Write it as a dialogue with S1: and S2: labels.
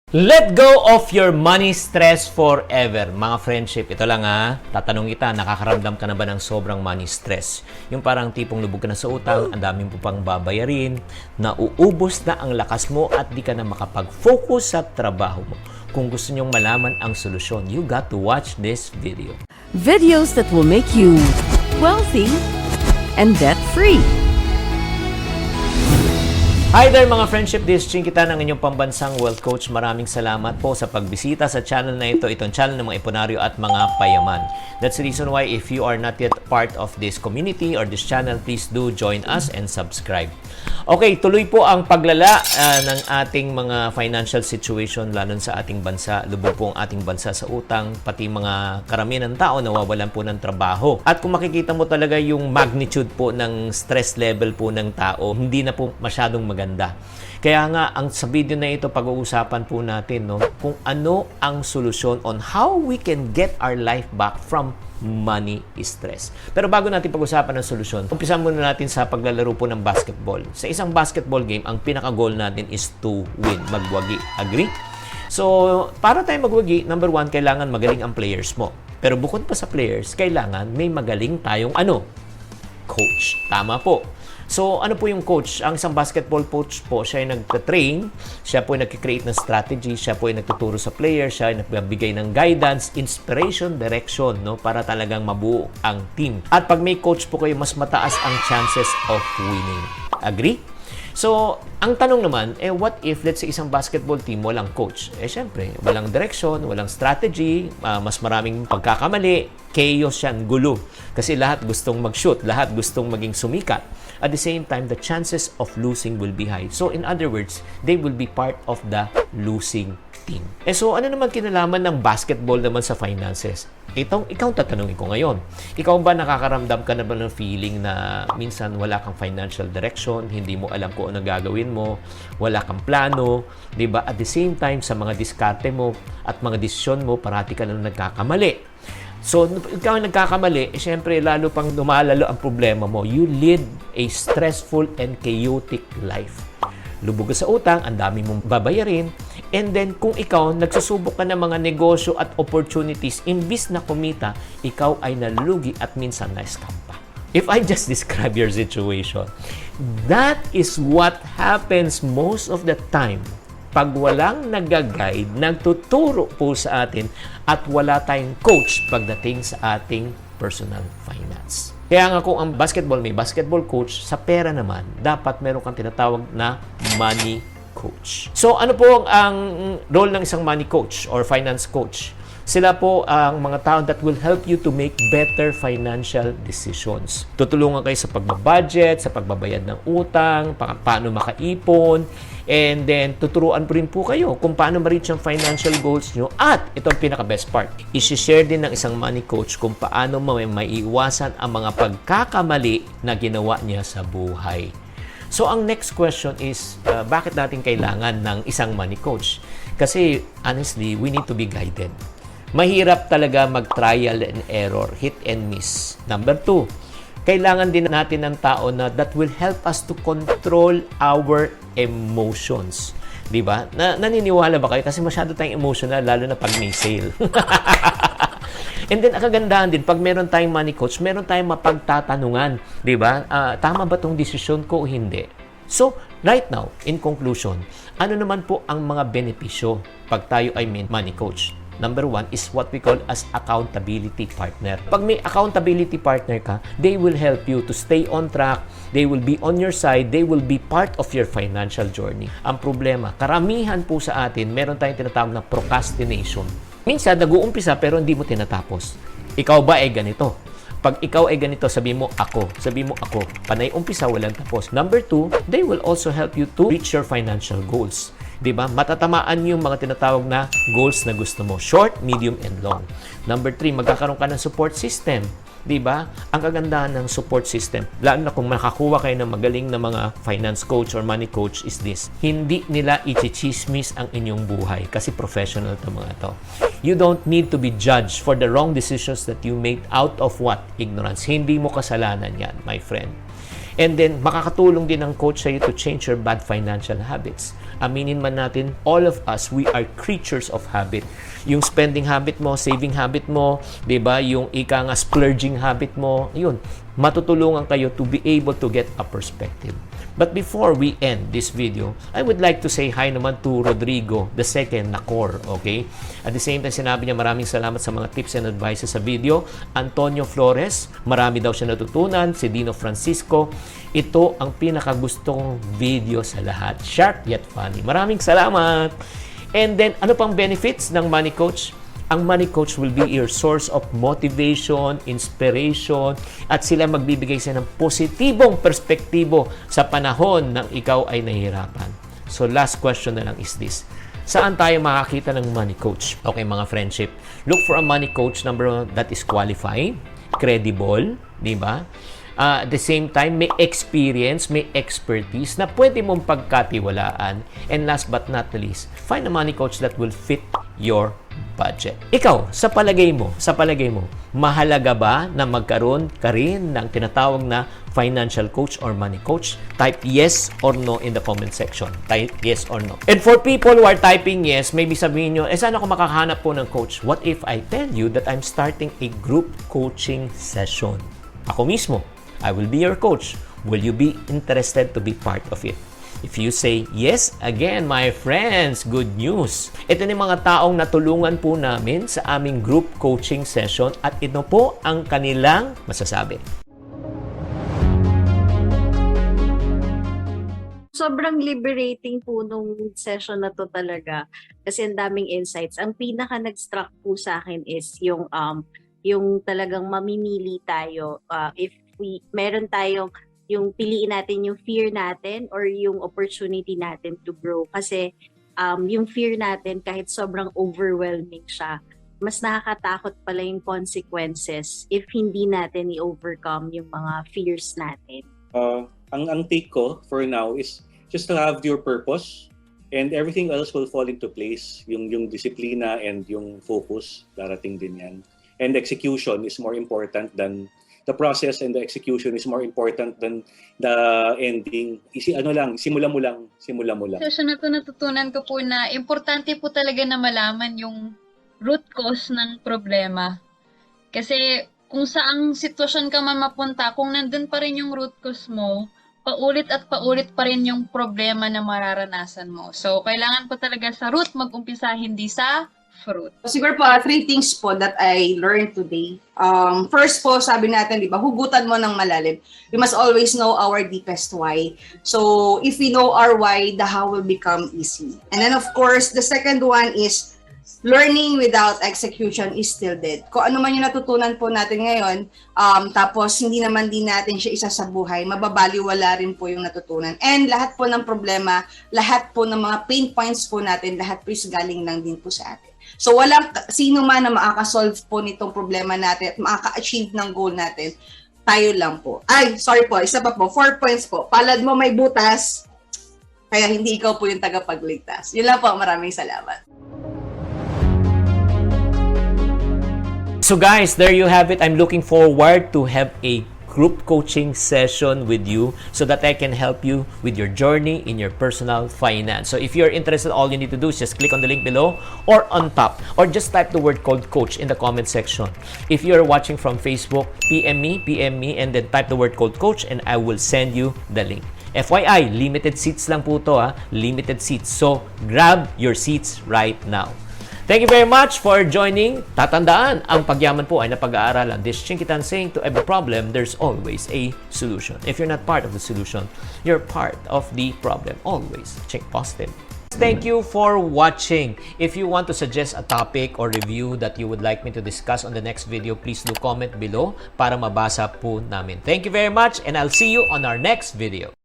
S1: Let go of your money stress forever. Mga friendship, ito lang tatanong kita, nakakaramdam ka na ba ng sobrang money stress? Yung parang tipong lubog ka na sa utang, ang dami mo pang babayarin, nauubos na ang lakas mo at di ka na makapag-focus sa trabaho mo. Kung gusto nyong malaman ang solusyon, you got to watch this video.
S2: Videos that will make you wealthy and debt-free.
S1: Hi there mga friendship, this is Ching kita ng inyong pambansang wealth coach. Maraming salamat po sa pagbisita sa channel na ito, itong channel ng mga eponaryo at mga payaman. That's the reason why if you are not yet part of this community or this channel, please do join us and subscribe. Okay, tuloy po ang paglala ng ating mga financial situation lalo sa ating bansa. Lubog po ang ating bansa sa utang, pati mga karamihan ng tao nawawalan po ng trabaho. At kung makikita mo talaga yung magnitude po ng stress level po ng tao, hindi na po masyadong maganda. Kaya nga, sa video na ito, pag-uusapan po natin kung ano ang solusyon on how we can get our life back from money stress. Pero bago natin pag-usapan ng solusyon, umpisan muna natin sa paglalaro po ng basketball. Sa isang basketball game, ang pinaka-goal natin is to win, magwagi. Agree? So, para tayo magwagi, number one, kailangan magaling ang players mo. Pero bukod pa sa players, kailangan may magaling tayong coach. Tama po. So, ano po yung coach? Ang isang basketball coach po, siya ay nagtatrain, siya po ay nagkikreate ng strategy, siya po ay nagtuturo sa player, siya ay nagbibigay ng guidance, inspiration, direction, para talagang mabuo ang team. At pag may coach po kayo, mas mataas ang chances of winning. Agree? So, ang tanong naman, what if, let's say, isang basketball team, walang coach? Siyempre, walang direction, walang strategy, mas maraming pagkakamali, chaos yan, gulo. Kasi lahat gustong mag-shoot, lahat gustong maging sumikat. At the same time, the chances of losing will be high. So, in other words, they will be part of the losing team. So, ano naman kinalaman ng basketball naman sa finances? Ikaw tatanungin ko ngayon. Ikaw ba nakakaramdam ka na ba ng feeling na minsan wala kang financial direction, hindi mo alam kung ano gagawin mo, wala kang plano, di ba? At the same time, sa mga diskarte mo at mga desisyon mo, parati ka na nagkakamali. So, ikaw ang nagkakamali, syempre, lalo pang lumalalo ang problema mo. You lead a stressful and chaotic life. Lubog ka sa utang, ang dami mong babayarin, and then kung ikaw nagsusubok ka ng mga negosyo at opportunities, imbis na kumita, ikaw ay nalulugi at minsan na-scam pa. If I just describe your situation, that is what happens most of the time pag walang nag-guide, nagtuturo po sa atin at wala tayong coach pagdating sa ating personal finance. Kaya nga kung ang basketball may basketball coach, sa pera naman, dapat meron kang tinatawag na money coach. So ano po ang role ng isang money coach or finance coach? Sila po ang mga tao that will help you to make better financial decisions. Tutulungan kayo sa pagbabudget, sa pagbabayad ng utang, paano makaipon, and then tuturuan po rin po kayo kung paano ma-reach ang financial goals nyo. At ito ang pinaka-best part, isi-share din ng isang money coach kung paano maiiwasan ang mga pagkakamali na ginawa niya sa buhay. So, ang next question is, bakit natin kailangan ng isang money coach? Kasi, honestly, we need to be guided. Mahirap talaga mag-trial and error, hit and miss. Number 2, kailangan din natin ng tao na that will help us to control our emotions. Diba? Naniniwala ba kayo? Kasi masyado tayong emotional, lalo na pag may sale. And then, ang kagandahan din, pag meron tayong money coach, meron tayong mapagtatanungan. Diba? Tama ba itong desisyon ko o hindi? So, right now, in conclusion, ano naman po ang mga benepisyo pag tayo ay money coach? Number 1 is what we call as accountability partner. Pag may accountability partner ka, they will help you to stay on track, they will be on your side, they will be part of your financial journey. Ang problema, karamihan po sa atin, meron tayong tinatawag na procrastination. Minsan, nag-uumpisa pero hindi mo tinatapos. Ikaw ba ay ganito? Pag ikaw ay ganito, sabi mo ako. Panay umpisa, walang tapos. Number 2, they will also help you to reach your financial goals. Diba? Matatamaan yung mga tinatawag na goals na gusto mo. Short, medium, and long. Number 3, magkakaroon ka ng support system. Diba? Ang kagandahan ng support system, lalo na kung makakuha kayo ng magaling na mga finance coach or money coach is this. Hindi nila ichichismis ang inyong buhay kasi professional to mga to. You don't need to be judged for the wrong decisions that you made out of what? Ignorance. Hindi mo kasalanan yan, my friend. And then, makakatulong din ang coach sa'yo to change your bad financial habits. Aminin man natin, all of us, we are creatures of habit. Yung spending habit mo, saving habit mo, diba? Yung ika nga splurging habit mo, yun, matutulungan kayo to be able to get a perspective. But before we end this video, I would like to say hi naman to Rodrigo, the second na core, okay? At the same time, sinabi niya maraming salamat sa mga tips and advices sa video. Antonio Flores, marami daw siya natutunan. Si Dino Francisco, ito ang pinakagustong video sa lahat. Sharp yet funny. Maraming salamat! And then, ano pang benefits ng Money Coach? Ang Money Coach will be your source of motivation, inspiration, at sila magbibigay sa ng positibong perspektibo sa panahon ng ikaw ay nahihirapan. So last question na lang is this. Saan tayo makakita ng Money Coach? Okay mga friendship, look for a Money Coach number one that is qualified, credible, di ba? At the same time, may experience, may expertise na pwede mong pagkatiwalaan. And last but not least, find a money coach that will fit your budget. Ikaw, sa palagay mo, mahalaga ba na magkaroon ka rin ng tinatawag na financial coach or money coach? Type yes or no in the comment section. Type yes or no. And for people who are typing yes, maybe sabihin nyo, saan ako makakahanap po ng coach? What if I tell you that I'm starting a group coaching session? Ako mismo, I will be your coach. Will you be interested to be part of it? If you say yes, again, my friends, good news. Ito ni mga taong natulungan po namin sa aming group coaching session at ito po ang kanilang masasabi.
S3: Sobrang liberating po nung session na to talaga kasi ang daming insights. Ang pinaka nag-struck po sa akin is yung talagang mamimili tayo if meron tayong yung piliin natin yung fear natin or yung opportunity natin to grow. Kasi yung fear natin, kahit sobrang overwhelming siya, mas nakakatakot pala yung consequences if hindi natin i-overcome yung mga fears natin.
S4: Ang take ko for now is just to have your purpose and everything else will fall into place. Yung disiplina and yung focus, darating din yan. And execution is more important than the process, and the execution is more important than the ending. Simula mo lang.
S5: Session na to natutunan ko po na importante po talaga na malaman yung root cause ng problema. Kasi kung saang sitwasyon ka man mapunta, kung nandun pa rin yung root cause mo, paulit at paulit pa rin yung problema na mararanasan mo. So, kailangan po talaga sa root mag-umpisa, hindi sa fruit.
S6: Siguro po, 3 things po that I learned today. First po, sabi natin, di ba, hugutan mo ng malalim. We must always know our deepest why. So, if we know our why, the how will become easy. And then, of course, the second one is learning without execution is still dead. Kung ano man yung natutunan po natin ngayon, tapos hindi naman din natin siya isa sa buhay, mababaliwala rin po yung natutunan. And lahat po ng problema, lahat po ng mga pain points po natin, lahat po is galing lang din po sa atin. So walang sino man na makaka-solve po nitong problema natin at makaka-achieve ng goal natin, tayo lang po. Ay, sorry po, isa pa po, 4 points po. Palad mo may butas, kaya hindi ikaw po yung tagapagligtas. Yun lang po, maraming salamat.
S1: So guys, there you have it. I'm looking forward to have a group coaching session with you so that I can help you with your journey in your personal finance. So if you're interested, all you need to do is just click on the link below or on top, or just type the word called coach in the comment section. If you're watching from Facebook, PM me, and then type the word called coach and I will send you the link. FYI, limited seats lang po to, limited seats. So grab your seats right now. Thank you very much for joining. Tatandaan, ang pagyaman po ay napag-aaralan. This Chinkitan saying to every problem, there's always a solution. If you're not part of the solution, you're part of the problem. Always think positive. Thank you for watching. If you want to suggest a topic or review that you would like me to discuss on the next video, please do comment below para mabasa po namin. Thank you very much and I'll see you on our next video.